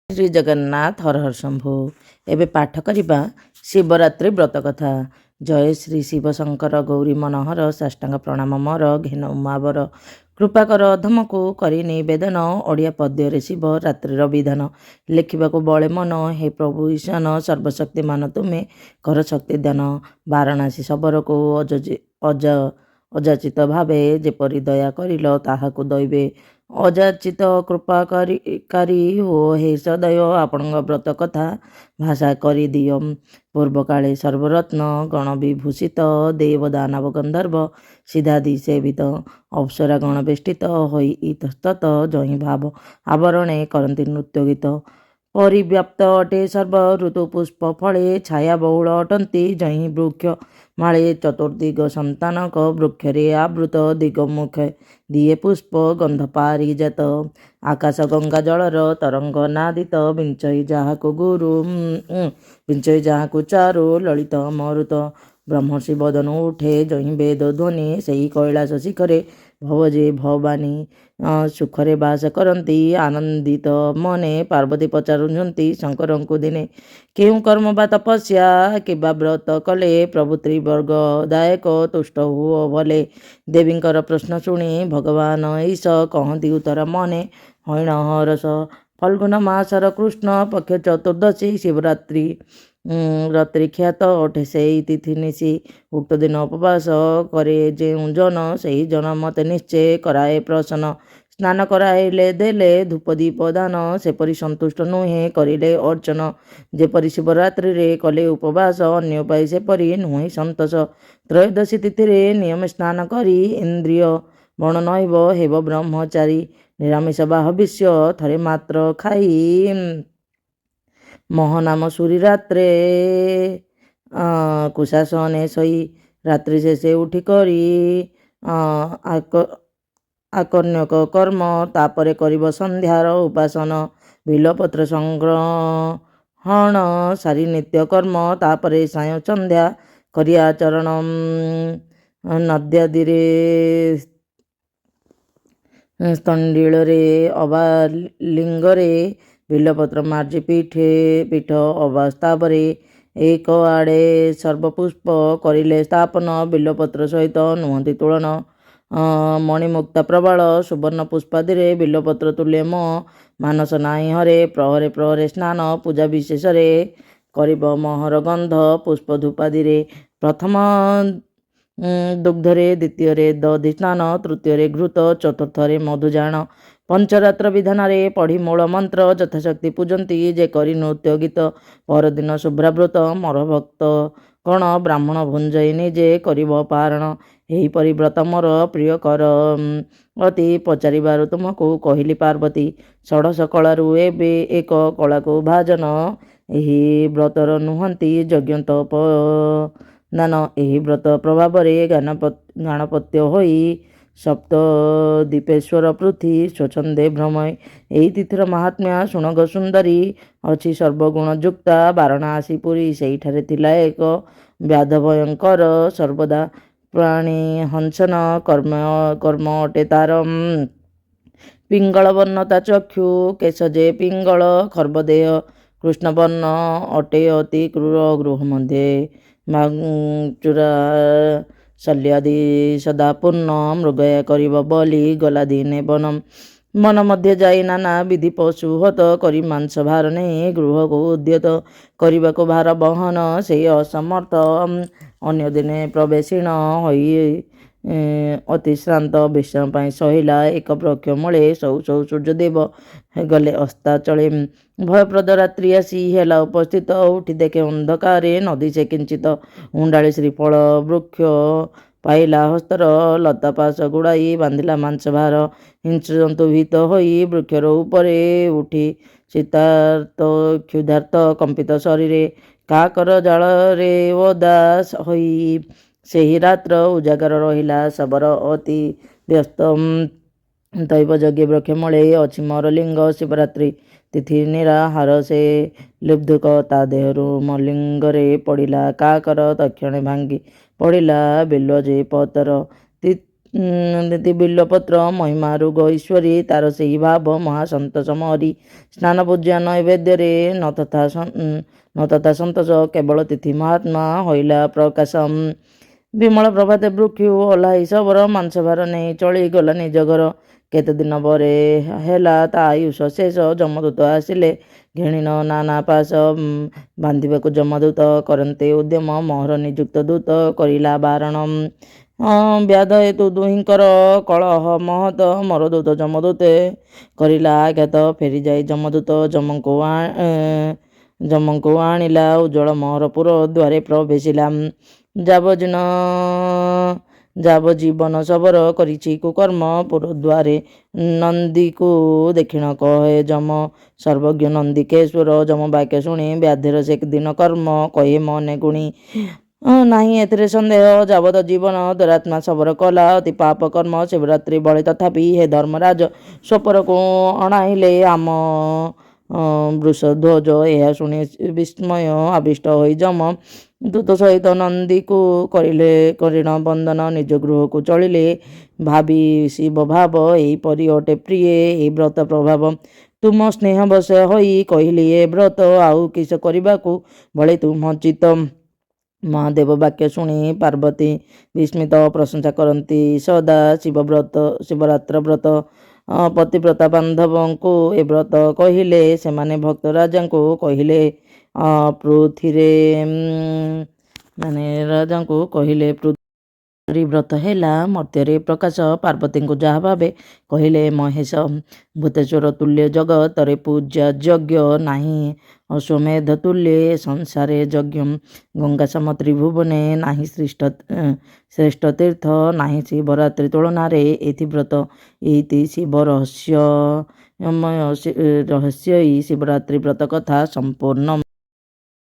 ଶ୍ରୀ ଜଗନ୍ନାଥ ହର ହର ଶମ୍ଭୁ। ଏବେ ପାଠ କରିବା ଶିବରାତ୍ରି ବ୍ରତ କଥା। ଜୟ ଶ୍ରୀ ଶିବ ଶଙ୍କର ଗୌରୀ ମନୋହର ସାଷ୍ଟାଙ୍ଗ ପ୍ରଣାମ ମୋର ଘେନ ଉମାବର କୃପାକର ଅଧମକୁ କରି ନିବେଦନ। ଓଡ଼ିଆ ପଦ୍ୟରେ ଶିବ ରାତ୍ରିର ବିଧାନ ଲେଖିବାକୁ ବଳେ ମନ। ହେ ପ୍ରଭୁ ଈଶାନ ସର୍ବଶକ୍ତିମାନ ତୁମେ କର ଶକ୍ତି ଦାନ। ବାରାଣାସୀ ଶବରକୁ ଅଯାଚିତ ଭାବେ ଯେପରି ଦୟା କରିଲ ତାହାକୁ ଦଇବେ ଅଯାଚିତ କୃପାକାରୀ ହୋ। ହେ ସଦୟ ଆପଣଙ୍କ ବ୍ରତ କଥା ଭାଷା କରିଦିଅ। ପୂର୍ବକାଳେ ସର୍ବରତ୍ନ ଗଣ ବିଭୂଷିତ ଦେବ ଦାନବ ଗନ୍ଧର୍ବ ସିଦ୍ଧାଦି ସେବିତ ଅପ୍ସରା ଗଣ ବେଷ୍ଟିତ ହୋଇ ଇତସ୍ତତ ଜହିଁ ଭାବ ଆବରଣେ କରନ୍ତି ନୃତ୍ୟ ଗୀତ। ପରିବ୍ୟାପ୍ତ ଅଟେ ସର୍ବ ଋତୁ ପୁଷ୍ପ ଫଳେ ଛାୟା ବହୁଳ ଅଟନ୍ତି ଜହିଁ ବୃକ୍ଷ ମାଳେ। ଚତୁର୍ଦିଗ ସନ୍ତାନକ ବୃକ୍ଷରେ ଆବୃତ ଦିଗ ମୁଖେ ଦିଏ ପୁଷ୍ପ ଗନ୍ଧ ପାରିଜାତ। ଆକାଶ ଗଙ୍ଗା ଜଳର ତରଙ୍ଗ ନାଦିତ ବିଞ୍ଚଇ ଯାହାକୁ ଚାରୁ ଲଳିତ ମରୁତ। ବ୍ରହ୍ମର୍ଷି ବଦନ ଉଠେ ଜହିଁ ବେଦ ଧ୍ୱନି ସେହି କୈଳାସ ଶିଖରେ ଭବ ଯେ ଭବାନୀ। ସୁଖରେ ବାସ କରନ୍ତି ଆନନ୍ଦିତ ମନେ ପାର୍ବତୀ ପଚାରୁଛନ୍ତି ଶଙ୍କରଙ୍କୁ ଦିନେ କେଉଁ କର୍ମ ବା ତପସ୍ୟା କିବା ବ୍ରତ କଲେ ପ୍ରଭୁ ତ୍ରିବର୍ଗ ଦାୟକ ତୁଷ୍ଟ ହୁଅ ଭଲେ। ଦେବୀଙ୍କର ପ୍ରଶ୍ନ ଶୁଣି ଭଗବାନ ଈଶ କହନ୍ତି ଉତ୍ତର ମନେ ହଇଣ ହରସ। ଫଲ୍ଗୁନ ମାସର କୃଷ୍ଣ ପକ୍ଷ ଚତୁର୍ଦ୍ଦଶୀ ଶିବରାତ୍ରି ରାତ୍ରି ଖ୍ୟାତ ଅଟେ ସେହି ତିଥି ନିଶି। ଉକ୍ତ ଦିନ ଉପବାସ କରେ ଯେଉଁ ଜନ ସେହି ଜନ ମତେ ନିଶ୍ଚୟ କରାଏ ପ୍ରସନ୍ନ। ସ୍ନାନ କରାଇଲେ ଦେଲେ ଧୂପ ଦୀପ ଦାନ ସେପରି ସନ୍ତୁଷ୍ଟ ନୁହେଁ କରିଲେ ଅର୍ଚ୍ଚନ। ଯେପରି ଶିବରାତ୍ରିରେ କଲେ ଉପବାସ ଅନ୍ୟ ଉପାୟ ସେପରି ନୁହେଁ ସନ୍ତୋଷ। ତ୍ରୟୋଦଶୀ ତିଥିରେ ନିୟମେ ସ୍ନାନ କରି ଇନ୍ଦ୍ରିୟ ବଣ ନଇବ ହେବ ବ୍ରହ୍ମଚାରୀ। ନିରାମିଷ ବା ହବିଷ୍ୟ ଥରେ ମାତ୍ର ଖାଇ ମହନାମ ସୁରି ରାତ୍ରେ କୁଶାସନେ ଶୋଇ ରାତ୍ରି ଶେଷେ ଉଠି କରି ଆକର୍ଣ୍ୟକ କର୍ମ ତାପରେ କରିବ ସନ୍ଧ୍ୟାର ଉପାସନ। ବିଲପତ୍ର ସଂଗ୍ରହଣ ସାରି ନିତ୍ୟ କର୍ମ ତାପରେ ସାୟ ସନ୍ଧ୍ୟା କରି ଆଚରଣ। ନଦ୍ୟାଦିରେ ସ୍ତଣ୍ଡିଳରେ ଅବା ଲିଙ୍ଗରେ ବିଲପତ୍ର ମାର୍ଜି ପୀଠ ଅବାସ୍ତାବରେ ଏକ ଆଡ଼େ ସର୍ବପୁଷ୍ପ କରିଲେ ସ୍ଥାପନ। ବିଲପତ୍ର ସହିତ ନୁହନ୍ତି ତୁଳନ ମଣିମୁକ୍ତା ପ୍ରବାଳ ସୁବର୍ଣ୍ଣ ପୁଷ୍ପାଦିରେ ବିଲପତ୍ର ତୁଲ୍ୟ ମୋ ମାନସ ନାହିଁ ହରେ। ପ୍ରହରେ ପ୍ରହରେ ସ୍ନାନ ପୂଜା ବିଶେଷରେ କରିବ ମହର ଗନ୍ଧ ପୁଷ୍ପ ଧୂପାଦିରେ। ପ୍ରଥମ ଦୁଗ୍ଧରେ ଦ୍ୱିତୀୟରେ ଦଧି ସ୍ନାନ ତୃତୀୟରେ ଘୃତ ଚତୁର୍ଥରେ ମଧୁଜାଣ। ପଞ୍ଚରାତ୍ର ବିଧାନରେ ପଢ଼ି ମୂଳ ମନ୍ତ୍ର ଯଥାଶକ୍ତି ପୂଜନ୍ତି ଯେ କରି ନୃତ୍ୟ ଗୀତ। ପରଦିନ ଶୁଭ୍ରାବୃତ ମୋର ଭକ୍ତ ଗଣ ବ୍ରାହ୍ମଣ ଭୁଞ୍ଜଇ ନିଜେ କରିବ ପାରଣ। ଏହିପରି ବ୍ରତ ମୋର ପ୍ରିୟ କର ଅତି ପଚାରିବାରୁ ତୁମକୁ କହିଲି ପାର୍ବତୀ। ଷୋଡ଼ଶ କଳାରୁ ଏବେ ଏକ କଳାକୁ ଭାଜନ ଏହି ବ୍ରତର ନୁହନ୍ତି ଯଜ୍ଞ ତପ ଦାନ। ଏହି ବ୍ରତ ପ୍ରଭାବରେ ଗାଣପତ୍ୟ ହୋଇ ସପ୍ତ ଦୀପେଶ୍ୱର ପୃଥ୍ୱୀ ସ୍ୱଚ୍ଛନ୍ଦେ ଭ୍ରମୟ। ଏହି ତିଥିର ମାହାତ୍ମ୍ୟ ଶୁଣଗ ସୁନ୍ଦରୀ ଅଛି ସର୍ବଗୁଣ ଯୁକ୍ତା ବାରାଣାସୀ ପୁରୀ। ସେହିଠାରେ ଥିଲା ଏକ ବ୍ୟାଧ ଭୟଙ୍କର ସର୍ବଦା ପ୍ରାଣୀ ହଂସନ କର୍ମ ଅଟେ ତାର। ପିଙ୍ଗଳ ବର୍ଣ୍ଣ ତା ଚକ୍ଷୁ କେଶ ଯେ ପିଙ୍ଗଳ ଖର୍ବ ଦେହ କୃଷ୍ଣବର୍ଣ୍ଣ ଅଟେ ଅତି କ୍ରୂର। ଗୃହ ମଧ୍ୟରେ ଚୂରା ଶଲ୍ୟାଦି ସଦା ପୂର୍ଣ୍ଣ ମୃଗୟା କରିବ ବଲି ଗଲା ଦିନେ ବନ। ବନ ମଧ୍ୟ ଯାଇ ନାନା ବିଧି ପଶୁ ହତ କରି ମାଂସ ଭାର ନେଇ ଗୃହକୁ ଉଦ୍ୟତ କରିବାକୁ ଭାର ବହନ ସେହି ଅସମର୍ଥ। ଅନ୍ୟ ଦିନେ ପ୍ରବେଶୀଣ ହୋଇ ଅତି ଶ୍ରାନ୍ତ ବିଶ୍ରାମ ପାଇଁ ସହିଲା ଏକ ବୃକ୍ଷ ମୂଳେ। ସହୁ ସହୁ ସୂର୍ଯ୍ୟଦେବ ଗଲେ ଅସ୍ତାଚଳେ। ଭୟପ୍ରଦ ରାତ୍ରି ଆସି ହେଲା ଉପସ୍ଥିତ ଉଠି ଦେଖେ ଅନ୍ଧକାରେ ନଦୀ ସେ କିଞ୍ଚିତ। ଉଣ୍ଡାଳି ଶ୍ରୀଫଳ ବୃକ୍ଷ ପାଇଲା ହସ୍ତର ଲତା ପାଶ ଗୁଡ଼ାଇ ବାନ୍ଧିଲା ମାଂସ ଭାର। ହିଂସ୍ର ଜନ୍ତୁ ଭୀତ ହୋଇ ବୃକ୍ଷର ଉପରେ ଉଠି କ୍ଷୁଧାର୍ତ କମ୍ପିତ ଶରୀରେ କାକର ଜାଳରେ ଓଦା ହୋଇ ସେହି ରାତ୍ର ଉଜାଗର ରହିଲା ଶବର ଅତି ବ୍ୟସ୍ତ। ଦୈବ ଯଜ୍ଞ ବୃକ୍ଷ ମୂଳେ ଅଛି ମୋର ଲିଙ୍ଗ। ଶିବରାତ୍ରି ତିଥି ନିରାହାର ସେ ଲୁବ୍ଧୁକ ତା ଦେହରୁ ମୋ ଲିଙ୍ଗରେ ପଡ଼ିଲା କାକର। ତକ୍ଷଣେ ଭାଙ୍ଗି ପଡ଼ିଲା ବିଲ୍ୱ ଯେ ପତର। ବିଲ୍ୱପତ୍ର ମହିମାରୁଗ ଈଶ୍ୱରୀ ତାର ସେହି ଭାବ ମହାସନ୍ତୋଷ ମହରି ସ୍ନାନ ପୂଜା ନୈବେଦ୍ୟରେ ନ ତଥା ସନ୍ତୋଷ କେବଳ ତିଥି ମହାତ୍ମା ହଇଲା ପ୍ରକାଶ ବିମଳ ପ୍ରଭାତେ ବୃକ୍ଷୁ ଓହ୍ଲାଇ ଶବର ମାଂସ ଭାର ନେଇ ଚଳି ଗଲା ନିଜ ଘର କେତେ ଦିନ ପରେ ହେଲା ତା ଆୟୁଷ ଶେଷ ଯମଦୂତ ଆସିଲେ ଘେଣିନ ନାନା ପାଶ ବାନ୍ଧିବାକୁ ଯମଦୂତ କରନ୍ତେ ଉଦ୍ୟମ ମୋହର ନିଯୁକ୍ତ ଦୂତ କରିଲା ବାରଣ ବ୍ୟାଧ ହେତୁ ଦୁହିଁଙ୍କର କଳହ ମହତ ମରଦୂତ ଯମଦୂତେ କରିଲା ଆଘାତ ଫେରିଯାଇ ଯମଦୂତ ଯମଙ୍କୁ ଆଣିଲା ଉଜ୍ଜଳ ମୋହରପୁର ଦ୍ୱାରେ ପ୍ରବେଶିଲା ଯାବଜୀବନ ଶବର କରିଛି କୁକର୍ମ ପୁର ଦ୍ୱାରେ ନନ୍ଦୀକୁ ଦେଖିଣ କହେ ଯମ ସର୍ବଜ୍ଞ ନନ୍ଦିକେଶ୍ୱର ଯମ ବାକ୍ୟ ଶୁଣି ବ୍ୟାଧେର ସେ ଦିନ କର୍ମ କହେ ମନେ ଗୁଣି ନାହିଁ ଏଥିରେ ସନ୍ଦେହ ଯାବତ ଜୀବନ ଦରାତ୍ମା ଶବର କଲା ଅତି ପାପ କର୍ମ ଶିବରାତ୍ରି ବଳେ ତଥାପି ହେ ଧର୍ମରାଜ ସ୍ୱପରକୁ ଅଣାଇଲେ ଆମ ବୃଷଧ୍ୱଜ ଏହା ଶୁଣି ବିସ୍ମୟ ଆବିଷ୍ଟ ହୋଇ ଯମ ଦୂତ ସହିତ ନନ୍ଦୀକୁ କରିଣ ବନ୍ଦନ ନିଜ ଗୃହକୁ ଚଳିଲେ ଭାବି ଶିବ ଭାବ ଏହିପରି ଅଟେ ପ୍ରିୟେ ଏହି ବ୍ରତ ପ୍ରଭାବ ତୁମ ସ୍ନେହ ବଶ ହୋଇ କହିଲି ଏ ବ୍ରତ ଆଉ କିସ କରିବାକୁ ଭଳି ତୁମ ଚିତ ମହାଦେବ ବାକ୍ୟ ଶୁଣି ପାର୍ବତୀ ବିସ୍ମିତ ପ୍ରଶଂସା କରନ୍ତି ସଦା ଶିବରାତ୍ର ବ୍ରତ ପତିବ୍ରତା ବାନ୍ଧବଙ୍କୁ ଏ ବ୍ରତ କହିଲେ ସେମାନେ ଭକ୍ତ ରାଜାଙ୍କୁ କହିଲେ ବ୍ରତ ହେଲା ମର୍ତ୍ତ୍ୟରେ ପ୍ରକାଶ ପାର୍ବତୀଙ୍କୁ ଯାହା ଭାବେ କହିଲେ ମହେଶ ଭୂତେଶ୍ୱର ତୁଲ୍ୟ ଜଗତରେ ପୂଜା ଯଜ୍ଞ ନାହିଁ ଅଶ୍ୱମେଧ ତୁଲ୍ୟ ସଂସାରେ ଯଜ୍ଞ ଗଙ୍ଗା ସମ ତ୍ରିଭୁବନେ ନାହିଁ ଶ୍ରେଷ୍ଠ ତୀର୍ଥ ନାହିଁ ଶିବରାତ୍ରି ତୁଳନାରେ ଏଥି ବ୍ରତ ଏଇତି ଶିବ ରହସ୍ୟ ଶିବରାତ୍ରି ବ୍ରତ କଥା ସମ୍ପୂର୍ଣ୍ଣ।